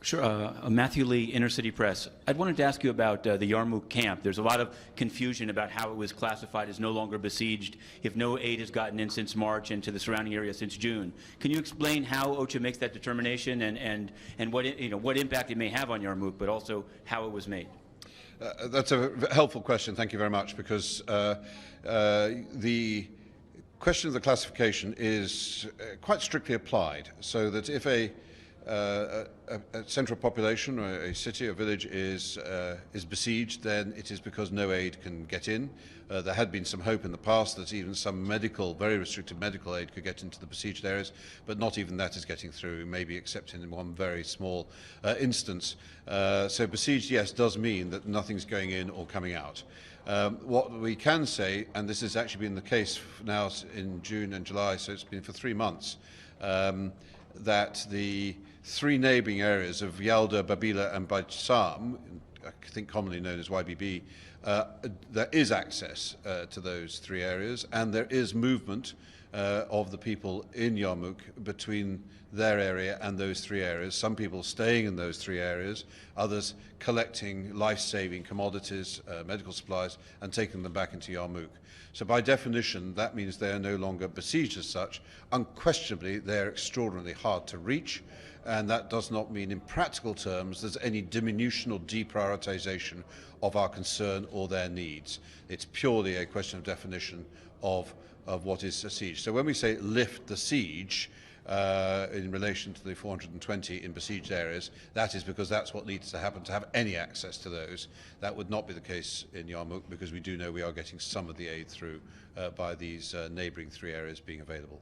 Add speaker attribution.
Speaker 1: Sure. Matthew Lee, Inner City Press. I wanted to ask you about the Yarmouk camp. There's a lot of confusion about how it was classified as no longer besieged if no aid has gotten in since March and to the surrounding area since June. Can you explain how OCHA makes that determination and what impact it may have on Yarmouk, but also how it was made?
Speaker 2: That's a helpful question. Thank you very much, because the question of the classification is quite strictly applied, so that if a central population or a city or village is besieged, then it is because no aid can get in. There had been some hope in the past that even some very restricted medical aid could get into the besieged areas, but not even that is getting through, maybe except in one very small instance. So besieged, yes, does mean that nothing's going in or coming out. What we can say, and this has actually been the case now in June and July, so it's been for 3 months, that the 3 neighbouring areas of Yalda, Babila and Baitsam, I think commonly known as YBB, there is access to those 3 areas, and there is movement of the people in Yarmouk between their area and those 3 areas. Some people staying in those 3 areas, others collecting life-saving commodities, medical supplies, and taking them back into Yarmouk. So by definition, that means they are no longer besieged as such. Unquestionably, they are extraordinarily hard to reach, and that does not mean in practical terms there's any diminution or deprioritization of our concern or their needs. It's purely a question of definition of what is a siege. So when we say lift the siege in relation to the 420 in besieged areas, that is because that's what needs to happen to have any access to those. That would not be the case in Yarmouk, because we do know we are getting some of the aid through by these neighbouring 3 areas being available.